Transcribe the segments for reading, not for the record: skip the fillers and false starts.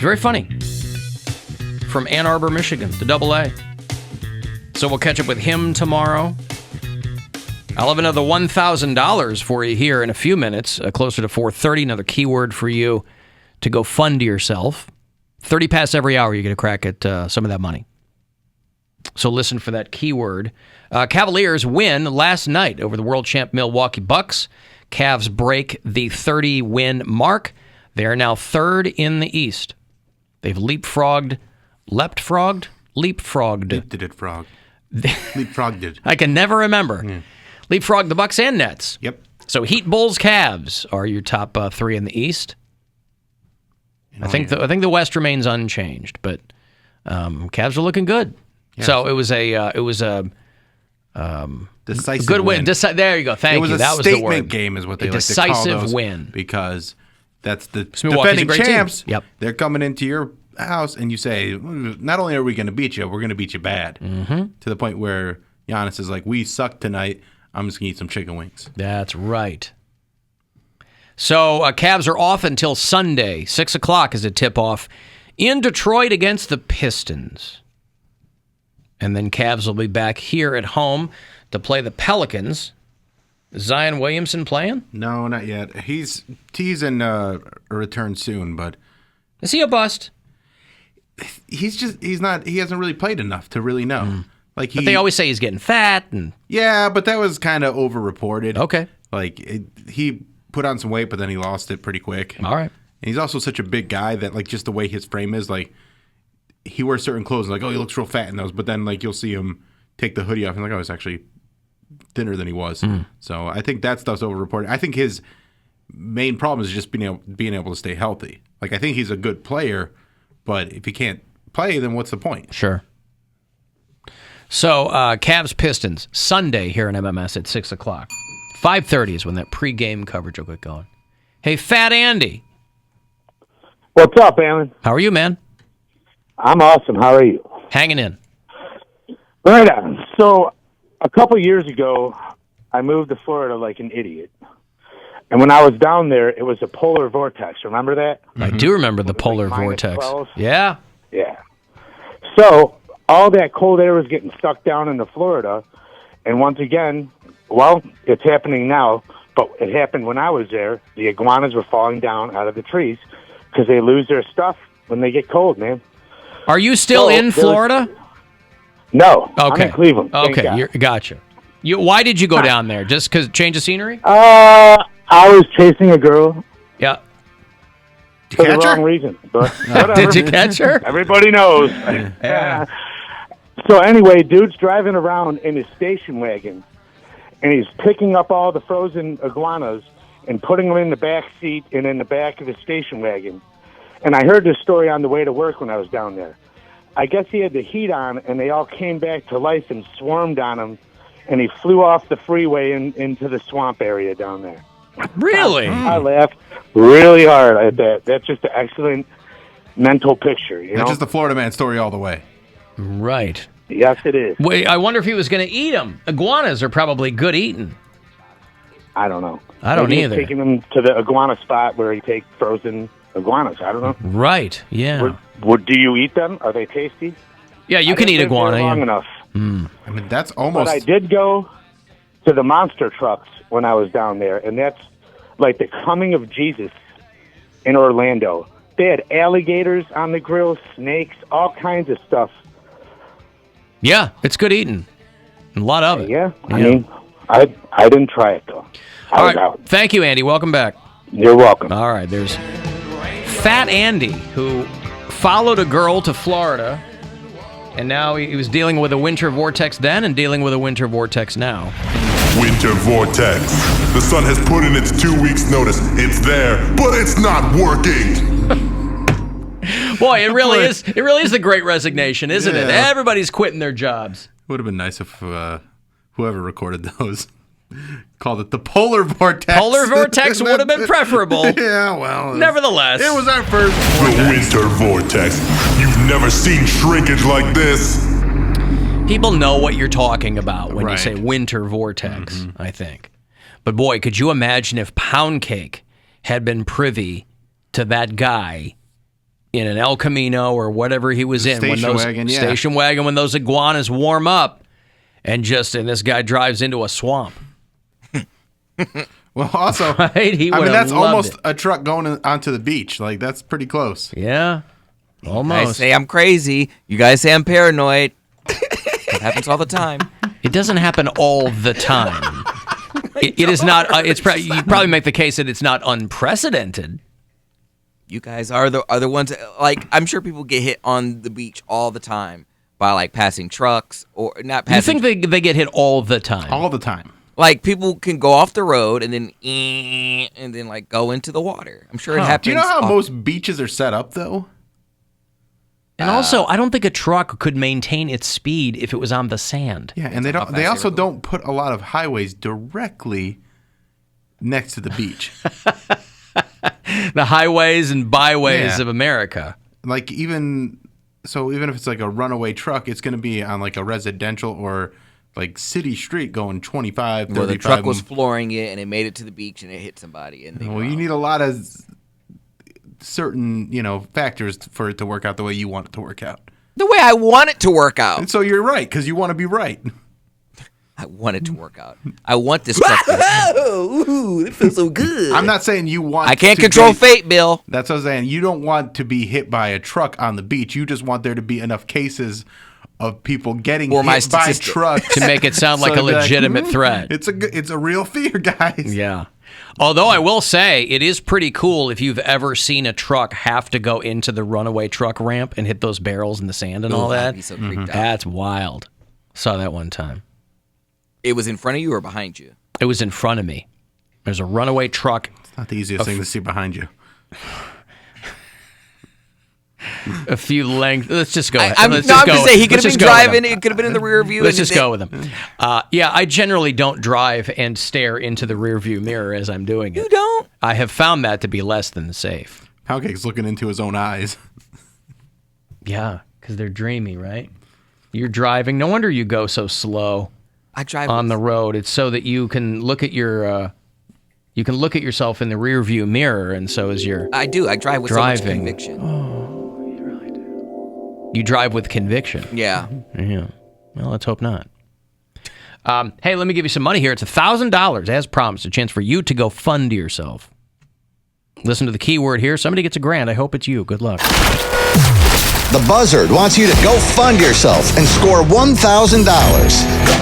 He's very funny. From Ann Arbor, Michigan, the AA. So we'll catch up with him tomorrow. I'll have another $1,000 for you here in a few minutes, closer to 4:30. Another keyword for you to go fund yourself. 30 past every hour, you get a crack at some of that money. So listen for that keyword. Cavaliers win last night over the world champ Milwaukee Bucks. Cavs break the 30-win mark. They are now third in the East. They've leapfrogged. I can never remember. Yeah. Leapfrogged the Bucks and Nets. Yep. So Heat, Bulls, Cavs are your top three in the East. I think the West remains unchanged, but Cavs are looking good. Yeah. So it was a decisive good win. There you go. Thank you. That was the word. It was a statement game, is what they like to call those. Decisive win, because that's the Milwaukee's defending champs. Yep. They're coming into your house, and you say, not only are we going to beat you, we're going to beat you bad. Mm-hmm. To the point where Giannis is like, we suck tonight. I'm just going to eat some chicken wings. That's right. So Cavs are off until Sunday. 6 o'clock is a tip-off in Detroit against the Pistons. And then Cavs will be back here at home to play the Pelicans. Is Zion Williamson playing? No, not yet. He's teasing a return soon, but... Is he a bust? He hasn't really played enough to really know. But they always say he's getting fat. Yeah, but that was kind of over-reported. Okay. He put on some weight, but then he lost it pretty quick. All right. And he's also such a big guy that, just the way his frame is, he wears certain clothes, and he looks real fat in those, but then, you'll see him take the hoodie off, and he's actually thinner than he was. So I think that stuff's over-reported. I think his main problem is just being able to stay healthy. I think he's a good player, but if he can't play, then what's the point? Sure. So, Cavs Pistons, Sunday here in MMS at 6 o'clock. 5:30 is when that pregame coverage will get going. Hey, Fat Andy. What's up, Alan? How are you, man? I'm awesome. How are you? Hanging in. Right on. So, a couple years ago, I moved to Florida like an idiot. And when I was down there, it was a polar vortex. Remember that? I do remember the polar vortex. 12. Yeah. Yeah. So, all that cold air was getting sucked down into Florida. And once again, it's happening now, but it happened when I was there. The iguanas were falling down out of the trees because they lose their stuff when they get cold, man. Are you still in Florida? No. Okay. I'm in Cleveland. Okay, gotcha. Why did you go down there? Just because change of scenery? I was chasing a girl. Yeah. For the wrong reason. But did you catch her? Everybody knows. Yeah. So anyway, dude's driving around in his station wagon, and he's picking up all the frozen iguanas and putting them in the back seat and in the back of the station wagon. And I heard this story on the way to work when I was down there. I guess he had the heat on, and they all came back to life and swarmed on him, and he flew off the freeway into the swamp area down there. Really? I laughed really hard at that. That's just an excellent mental picture. That's just the Florida man story all the way. Right. Yes, it is. Wait, I wonder if he was going to eat them. Iguanas are probably good eating. I don't know. I don't Maybe either. He's taking them to the iguana spot where he takes frozen iguanas. I don't know. Right. Yeah. Do you eat them? Are they tasty? Yeah, you can eat iguana. Long enough. I mean, that's almost. But I did go to the monster trucks when I was down there, and that's like the coming of Jesus in Orlando. They had alligators on the grill, snakes, all kinds of stuff. Yeah, it's good eating. A lot of it. Yeah, I mean, I didn't try it, though. All right. Thank you, Andy. Welcome back. You're welcome. All right, there's Fat Andy, who followed a girl to Florida, and now he was dealing with a winter vortex then and dealing with a winter vortex now. Winter vortex. The sun has put in its 2 weeks' notice. It's there, but it's not working. Boy, it really is. It really is the Great Resignation, isn't it? Everybody's quitting their jobs. Would have been nice if whoever recorded those called it the polar vortex. Polar vortex would have been preferable. Yeah, well. Nevertheless. It was our first The winter vortex. You've never seen shrinkage like this. People know what you're talking about when you say winter vortex, I think. But boy, could you imagine if Poundcake had been privy to that guy in an El Camino or whatever he was in. Station wagon, yeah. Station wagon when those iguanas warm up, and this guy drives into a swamp. Well, also, right? That's almost a truck going onto the beach. Like, that's pretty close. Yeah, almost. I say I'm crazy. You guys say I'm paranoid. It happens all the time. It doesn't happen all the time. It is not. You probably make the case that it's not unprecedented. You guys are the ones. Like, I'm sure people get hit on the beach all the time by like passing trucks or not passing. You think they get hit all the time? All the time. Like, people can go off the road and then like go into the water. I'm sure it happens. Do you know how most beaches are set up though? And also, I don't think a truck could maintain its speed if it was on the sand. Yeah, and they also don't put a lot of highways directly next to the beach. The highways and byways of America. Like, even if it's like a runaway truck, it's going to be on like a residential or like city street going 25, 35. Well, the truck was flooring it and it made it to the beach and it hit somebody. And you need a lot of certain, factors for it to work out the way you want it to work out. The way I want it to work out. And so you're right, because you want to be right. I want it to work out. I want this truck to ooh, it feels so good. I'm not saying you want I can't control fate, Bill. That's what I'm saying. You don't want to be hit by a truck on the beach. You just want there to be enough cases of people getting hit by trucks to make it sound like a legitimate threat. It's a real fear, guys. Yeah. Although I will say, it is pretty cool if you've ever seen a truck have to go into the runaway truck ramp and hit those barrels in the sand and all that. I'd be so creeped out. That's wild. Saw that one time. It was in front of you or behind you? It was in front of me. There's a runaway truck. It's not the easiest thing to see behind you. A few lengths. Let's just go. I'm just saying he could have been driving. It could have been in the rear view. Let's just go with him. Yeah, I generally don't drive and stare into the rear view mirror as I'm doing it. You don't? I have found that to be less than safe. Poundcake's looking into his own eyes. Yeah, because they're dreamy, right? You're driving. No wonder you go so slow. I drive on the road. It's so that you can look at yourself in the rear view mirror, and so is your. I do. I drive with driving. So much conviction. Oh, you really do. You drive with conviction. Yeah. Yeah. Well, let's hope not. Hey, let me give you some money here. It's $1,000, as promised. A chance for you to go fund yourself. Listen to the keyword here. Somebody gets a grand. I hope it's you. Good luck. The Buzzard wants you to go fund yourself and score $1,000.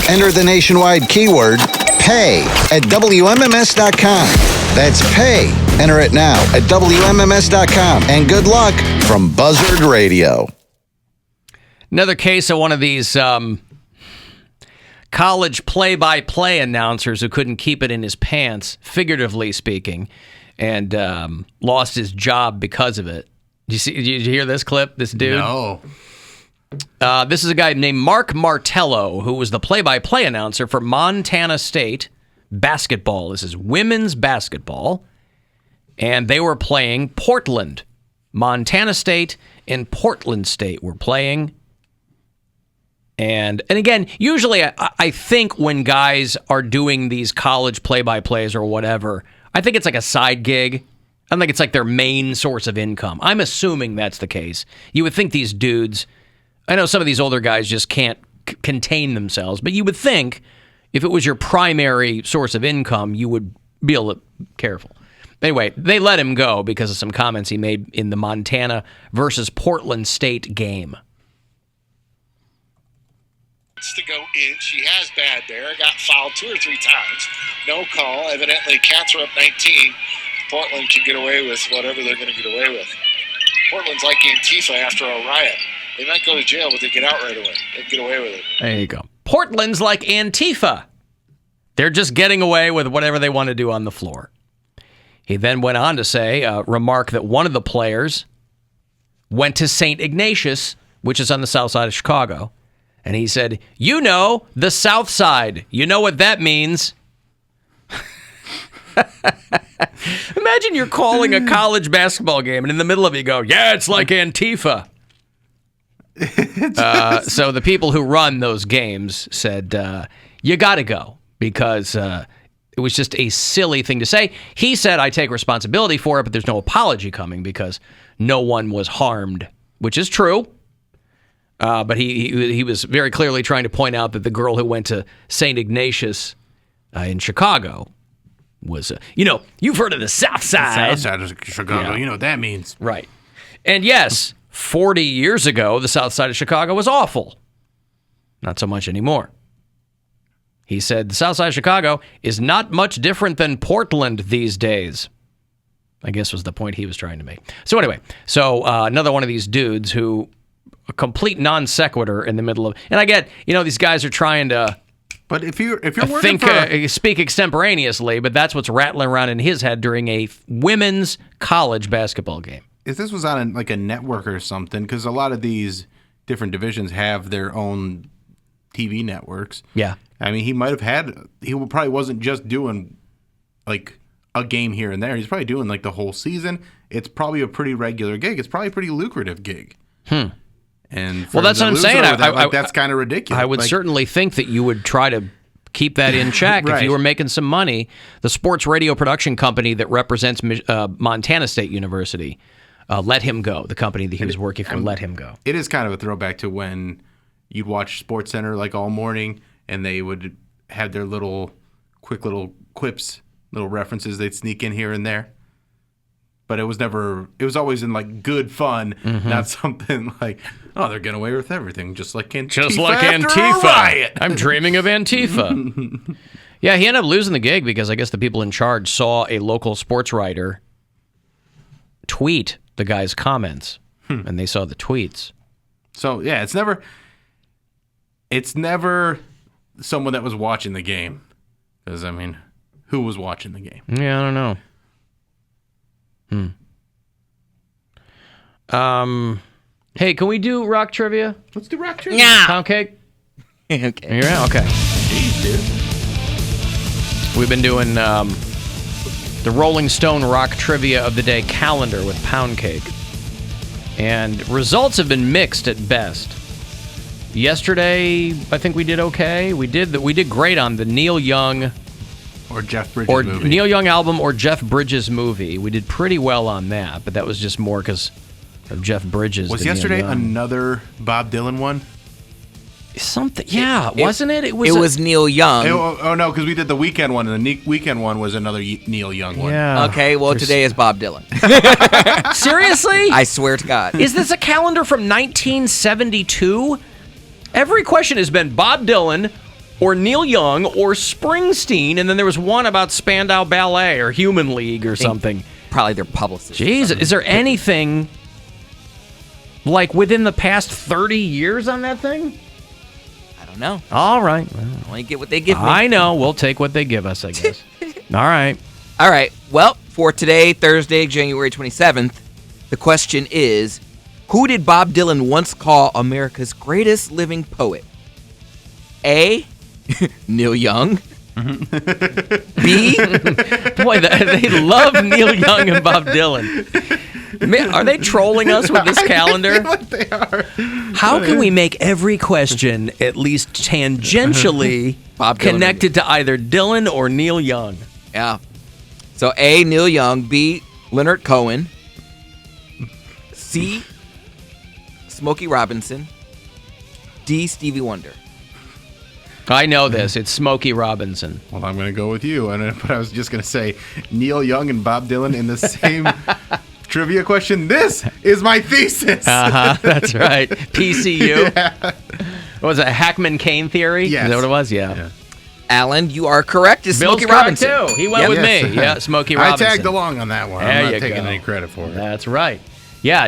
Enter the nationwide keyword PAY at WMMS.com. That's PAY. Enter it now at WMMS.com. And good luck from Buzzard Radio. Another case of one of these college play-by-play announcers who couldn't keep it in his pants, figuratively speaking, and lost his job because of it. Did you hear this clip? This dude? No. This is a guy named Mark Martello, who was the play-by-play announcer for Montana State basketball. This is women's basketball. And they were playing Portland. Montana State and Portland State were playing. And again, usually I think when guys are doing these college play-by-plays or whatever, I think it's like a side gig. I don't think it's like their main source of income. I'm assuming that's the case. You would think these dudes... I know some of these older guys just can't contain themselves, but you would think if it was your primary source of income, you would be a little careful. Anyway, they let him go because of some comments he made in the Montana versus Portland State game. To go in, she has bad there, got fouled 2 or 3 times. No call. Evidently, Cats are up 19. Portland can get away with whatever they're going to get away with. Portland's like Antifa after a riot. They might go to jail, but they get out right away. They can get away with it. There you go. Portland's like Antifa. They're just getting away with whatever they want to do on the floor. He then went on to say, remark that one of the players went to St. Ignatius, which is on the south side of Chicago. And he said, you know, the south side. You know what that means. Imagine you're calling a college basketball game, and in the middle of it you go, yeah, it's like Antifa. So the people who run those games said, you got to go, because it was just a silly thing to say. He said, I take responsibility for it, but there's no apology coming because no one was harmed, which is true. But he was very clearly trying to point out that the girl who went to St. Ignatius in Chicago was, you've heard of the South Side. South side of Chicago. Yeah. You know what that means. Right. And yes, 40 years ago, the South Side of Chicago was awful. Not so much anymore. He said the South Side of Chicago is not much different than Portland these days. I guess was the point he was trying to make. So anyway, another one of these dudes who, a complete non sequitur in the middle of, and I get, these guys are trying to, but if you're working speak extemporaneously, but that's what's rattling around in his head during a women's college basketball game. If this was on a network or something, because a lot of these different divisions have their own TV networks. Yeah. I mean, he probably wasn't just doing like a game here and there. He's probably doing like the whole season. It's probably a pretty regular gig. It's probably a pretty lucrative gig. And that's what I'm saying. That's kind of ridiculous. I would certainly think that you would try to keep that in check if you were making some money. The sports radio production company that represents Montana State University let him go. The company that he was working for let him go. It is kind of a throwback to when you'd watch SportsCenter like all morning, and they would have their quick little quips, little references they'd sneak in here and there. But it was always in like good fun, not something like, oh, they're getting away with everything, just like Antifa. Just like Antifa. I'm dreaming of Antifa. Yeah, he ended up losing the gig because I guess the people in charge saw a local sports writer tweet the guy's comments, and they saw the tweets. So yeah, it's never someone that was watching the game, because I mean, who was watching the game? Yeah, I don't know. Hey, can we do rock trivia? Let's do rock trivia. Yeah. Poundcake? Okay. You're out? Okay. Jeez, dude. We've been doing the Rolling Stone Rock Trivia of the Day calendar with Poundcake. And results have been mixed at best. Yesterday, I think we did okay. We did great on the Neil Young or Jeff Bridges movie. Neil Young album or Jeff Bridges movie. We did pretty well on that, but that was just more because of Jeff Bridges. Was yesterday another Bob Dylan one? Something, yeah, wasn't it? It was Neil Young. No, because we did the Weekend one, and the Weekend one was another Neil Young one. Yeah. Okay, well, today is Bob Dylan. Seriously? I swear to God. Is this a calendar from 1972? Every question has been Bob Dylan or Neil Young or Springsteen, and then there was one about Spandau Ballet or Human League or something. Probably their publicist. Jeez, is there anything like within the past 30 years on that thing? I don't know. All right. Only get what they give me. I know. We'll take what they give us, I guess. All right. All right. Well, for today, Thursday, January 27th, the question is, who did Bob Dylan once call America's greatest living poet? A, Neil Young. B, boy, they love Neil Young and Bob Dylan. Man, are they trolling us with this calendar? I feel like they are. How can we make every question at least tangentially connected to either Dylan or Neil Young? Yeah. So A, Neil Young. B, Leonard Cohen. C, Smokey Robinson. D, Stevie Wonder. I know this. It's Smokey Robinson. Well, I'm going to go with you. But I was just going to say Neil Young and Bob Dylan in the same trivia question. This is my thesis. That's right. PCU. Yeah. What was it? Hackman Cain theory? Yes. Is that what it was? Yeah. Alan, you are correct. It's Bill's Smokey Robinson. Too. He went with me. Yeah, Smokey Robinson. I tagged along on that one. I'm not taking any credit for it. That's right. Yeah,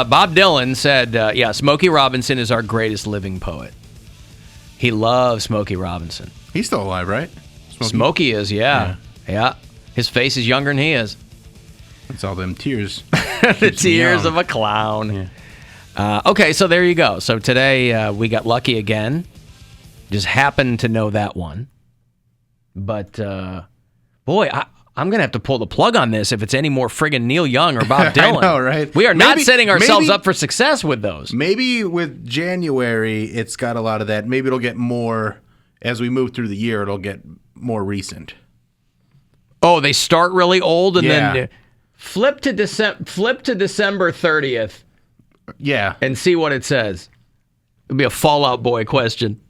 Bob Dylan said, Smokey Robinson is our greatest living poet. He loves Smokey Robinson. He's still alive, right? Smokey is, yeah. His face is younger than he is. It's all them tears. The tears of a clown. Yeah. Okay, so there you go. So today we got lucky again. Just happened to know that one. But, boy, I'm going to have to pull the plug on this if it's any more friggin' Neil Young or Bob Dylan. I know, right? We are not setting ourselves up for success with those. Maybe with January, it's got a lot of that. Maybe it'll get more, as we move through the year, it'll get more recent. Oh, they start really old and then... Flip to December 30th Yeah. and see what it says. It'll be a Fall Out Boy question.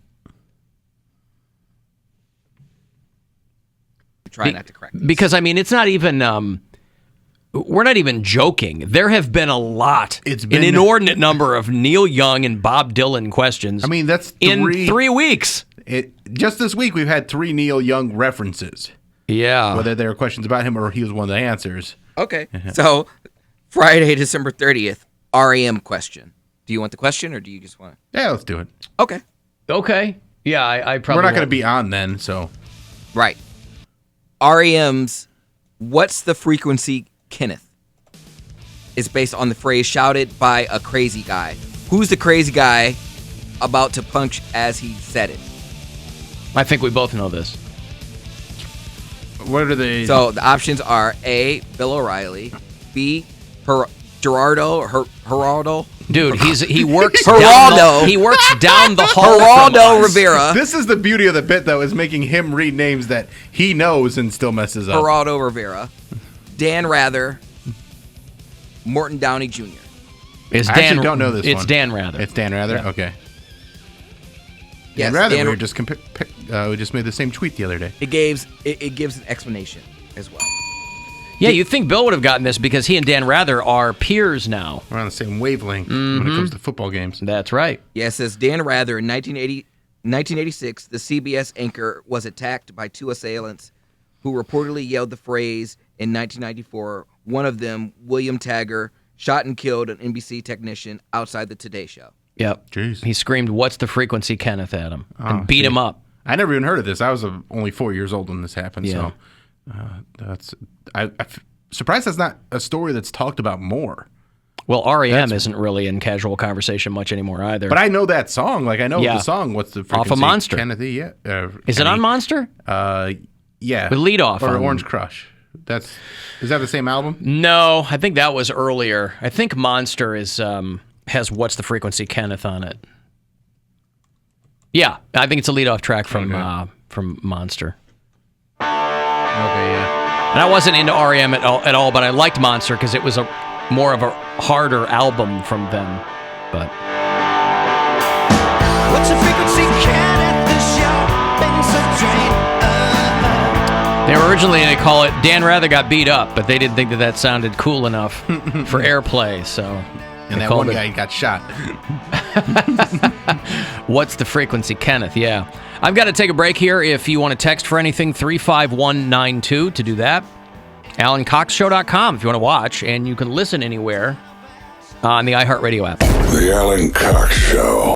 Try not to correct this. Because, I mean, it's not even... we're not even joking. There have been a lot, an inordinate number of Neil Young and Bob Dylan questions. I mean, that's in 3 weeks. Just this week, we've had 3 Neil Young references. Yeah. Whether there are questions about him or he was one of the answers. Okay. So, Friday, December 30th, REM question. Do you want the question or do you just want to? Yeah, let's do it. Okay. Okay. Yeah, I probably We're not going to won't. be on then, so. Right. REM's What's the Frequency, Kenneth? Is based on the phrase shouted by a crazy guy. Who's the crazy guy about to punch as he said it? I think we both know this. What are they? So the options are A, Bill O'Reilly, B, Gerardo. Dude, he works Geraldo. he works down the hall. Geraldo Rivera. This is the beauty of the bit, though, is making him read names that he knows and still messes up. Geraldo Rivera, Dan Rather, Morton Downey Jr. I actually don't know this one. It's Dan Rather. It's Dan Rather? Yeah. Okay. Yes, Dan Rather, Dan- we just made the same tweet the other day. It gives an explanation as well. Yeah, you'd think Bill would have gotten this because he and Dan Rather are peers now. We're on the same wavelength when it comes to football games. That's right. Yeah, it says Dan Rather in 1986, the CBS anchor was attacked by 2 assailants who reportedly yelled the phrase in 1994. One of them, William Tagger, shot and killed an NBC technician outside the Today Show. Yep. Jeez. He screamed, "What's the frequency, Kenneth?" at him and beat him up. I never even heard of this. I was only 4 years old when this happened. Yeah. So I'm surprised that's not a story that's talked about more. Well, REM isn't really in casual conversation much anymore either. But I know that song. Like I know the song. What's the frequency? Off of Monster. Kenneth, yeah. Is it on Monster? Yeah. The lead off or on- Orange Crush. Is that the same album? No, I think that was earlier. I think Monster has "What's the Frequency, Kenneth" on it. Yeah, I think it's a lead-off track from Monster. Okay, yeah. And I wasn't into REM at all, but I liked Monster because it was more of a harder album from them. But What's the frequency, Kenneth? This show been so drained. they were originally going to call it "Dan Rather Got Beat Up," but they didn't think that sounded cool enough for airplay, so. And they that one called guy got shot. What's the frequency, Kenneth? Yeah. I've got to take a break here. If you want to text for anything, 35192 to do that. AlanCoxShow.com if you want to watch, and you can listen anywhere on the iHeartRadio app. The Alan Cox Show.